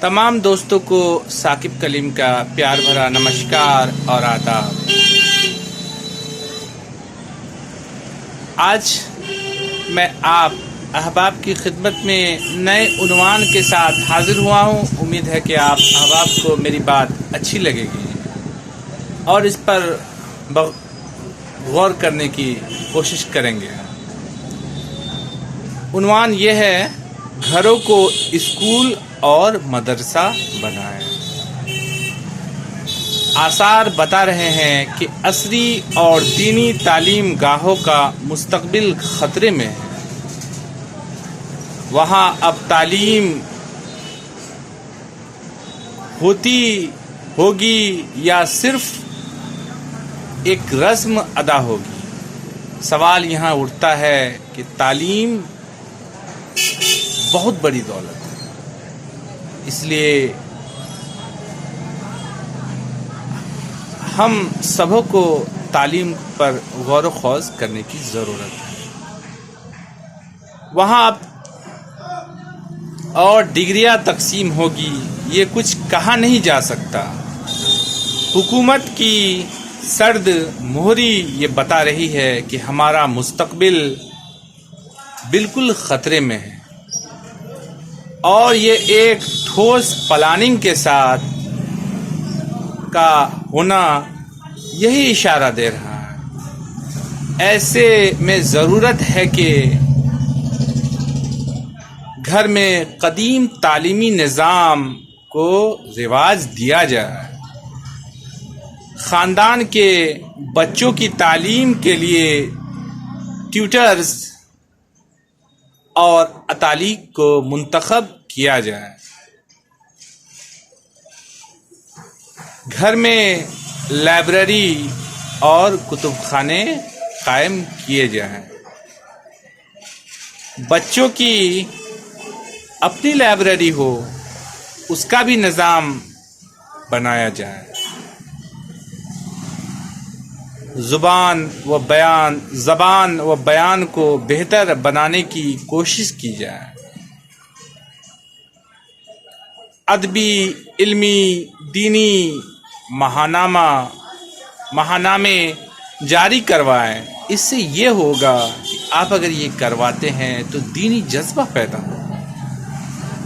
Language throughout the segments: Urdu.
تمام دوستوں کو ثاقب کلیم کا پیار بھرا نمسکار اور آداب۔ آج میں آپ احباب کی خدمت میں نئے عنوان کے ساتھ حاضر ہوا ہوں۔ امید ہے کہ آپ احباب کو میری بات اچھی لگے گی اور اس پر غور کرنے کی کوشش کریں گے۔ عنوان یہ ہے، گھروں کو اسکول اور مدرسہ بنائیں۔ آثار بتا رہے ہیں کہ عصری اور دینی تعلیم گاہوں کا مستقبل خطرے میں ہے۔ وہاں اب تعلیم ہوگی یا صرف ایک رسم ادا ہوگی؟ سوال یہاں اٹھتا ہے کہ تعلیم بہت بڑی دولت ہے، اس لیے ہم سبوں کو تعلیم پر غور و خوض کرنے کی ضرورت ہے۔ وہاں اب اور ڈگریاں تقسیم ہوگی، یہ کچھ کہا نہیں جا سکتا۔ حکومت کی سرد مہری یہ بتا رہی ہے کہ ہمارا مستقبل بالکل خطرے میں ہے، اور یہ ایک ٹھوس پلاننگ کے ساتھ کا ہونا یہی اشارہ دے رہا ہے۔ ایسے میں ضرورت ہے کہ گھر میں قدیم تعلیمی نظام کو رواج دیا جائے۔ خاندان کے بچوں کی تعلیم کے لیے ٹیوٹرز اور اتالیق کو منتخب کیا جائے۔ گھر میں لائبریری اور کتب خانے قائم کیے جائیں۔ بچوں کی اپنی لائبریری ہو، اس کا بھی نظام بنایا جائے۔ زبان و بیان کو بہتر بنانے کی کوشش کی جائے۔ ادبی، علمی، دینی ماہنامے جاری کروائیں۔ اس سے یہ ہوگا کہ آپ اگر یہ کرواتے ہیں تو دینی جذبہ پیدا ہوگا،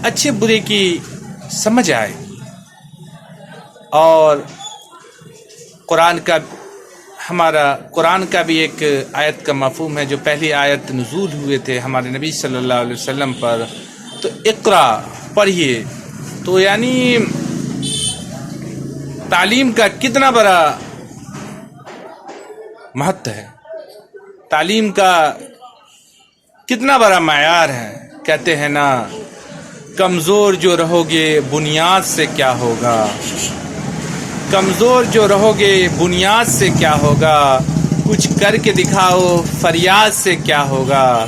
اچھے برے کی سمجھ آئے گی، اور قرآن کا بھی ایک آیت کا مفہوم ہے، جو پہلی آیت نزول ہوئے تھے ہمارے نبی صلی اللہ علیہ وسلم پر، تو اقرا پڑھیے، تو یعنی تعلیم کا کتنا بڑا مہتو ہے، تعلیم کا کتنا بڑا معیار ہے۔ کہتے ہیں نا، کمزور جو رہو گے بنیاد سے کیا ہوگا، کمزور جو رہو گے بنیاد سے کیا ہوگا، کچھ کر کے دکھاؤ فریاد سے کیا ہوگا۔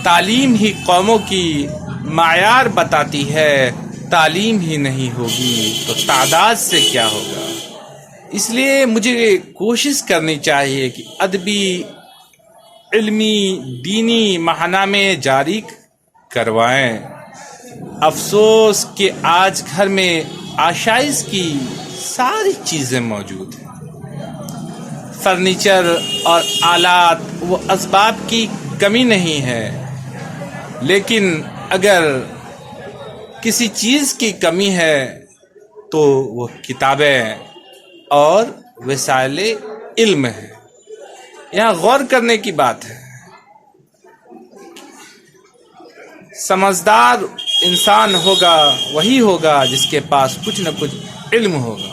تعلیم ہی قوموں کی معیار بتاتی ہے، تعلیم ہی نہیں ہوگی تو تعداد سے کیا ہوگا۔ اس لیے مجھے کوشش کرنی چاہیے کہ ادبی، علمی، دینی ماہنامے جاری کروائیں۔ افسوس کہ آج گھر میں آشائش کی ساری چیزیں موجود ہیں، فرنیچر اور آلات و اسباب کی کمی نہیں ہے، لیکن اگر کسی چیز کی کمی ہے تو وہ کتابیں اور وسائل علم ہے۔ یہاں غور کرنے کی بات ہے۔ سمجھدار انسان ہوگا وہی ہوگا جس کے پاس کچھ نہ کچھ علم ہوگا۔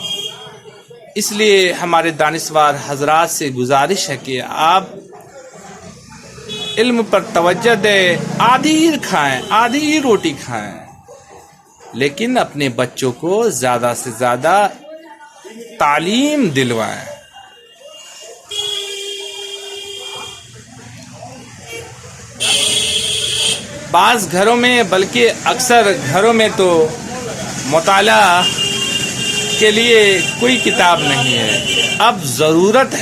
اس لیے ہمارے دانشور حضرات سے گزارش ہے کہ آپ علم پر توجہ دیں، آدھی روٹی کھائیں، لیکن اپنے بچوں کو زیادہ سے زیادہ تعلیم دلوائیں۔ بعض گھروں میں، بلکہ اکثر گھروں میں تو مطالعہ کے لیے کوئی کتاب نہیں ہے۔ اب ضرورت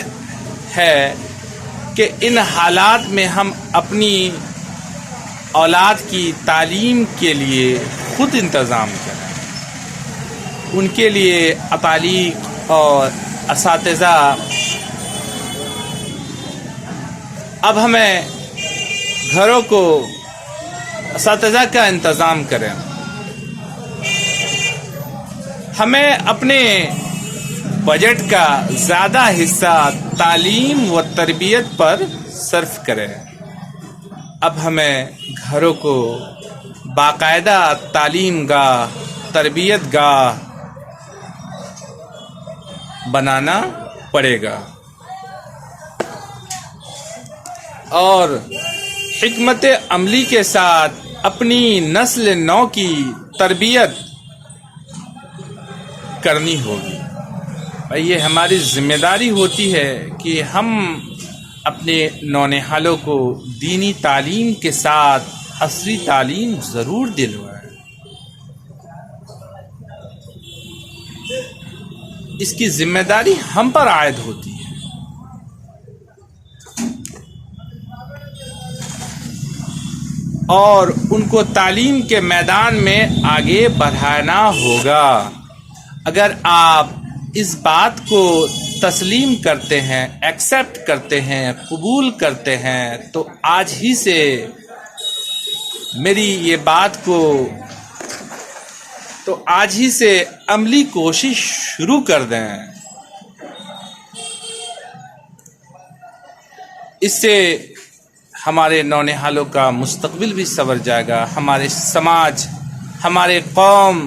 ہے کہ ان حالات میں ہم اپنی اولاد کی تعلیم کے لیے خود انتظام کریں۔ ان کے لیے اطالیق اور اساتذہ اب ہمیں گھروں کو اساتذہ کا انتظام کریں. ہمیں اپنے بجٹ کا زیادہ حصہ تعلیم و تربیت پر صرف کریں. اب ہمیں گھروں کو باقاعدہ تعلیم گاہ، تربیت گاہ بنانا پڑے گا اور حکمت عملی کے ساتھ اپنی نسل نو کی تربیت کرنی ہوگی. بھائی یہ ہماری ذمہ داری ہوتی ہے کہ ہم اپنے نونہالوں کو دینی تعلیم کے ساتھ عصری تعلیم ضرور دلوائیں. اس کی ذمہ داری ہم پر عائد ہوتی ہے. اور ان کو تعلیم کے میدان میں آگے بڑھانا ہوگا. اگر آپ اس بات کو تسلیم کرتے ہیں، ایکسیپٹ کرتے ہیں، قبول کرتے ہیں، تو آج ہی سے میری یہ بات کو عملی کوشش شروع کر دیں. اس سے ہمارے نونہالوں کا مستقبل بھی سنور جائے گا. ہمارے سماج، ہمارے قوم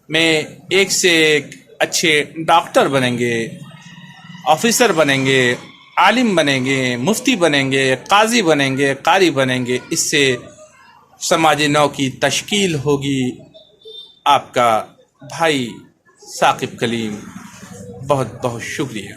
میں ایک سے ایک اچھے ڈاکٹر بنیں گے، آفیسر بنیں گے، عالم بنیں گے، مفتی بنیں گے، قاضی بنیں گے، قاری بنیں گے. اس سے سماجی نو کی تشکیل ہوگی. آپ کا بھائی ثاقب کلیم، بہت بہت شکریہ.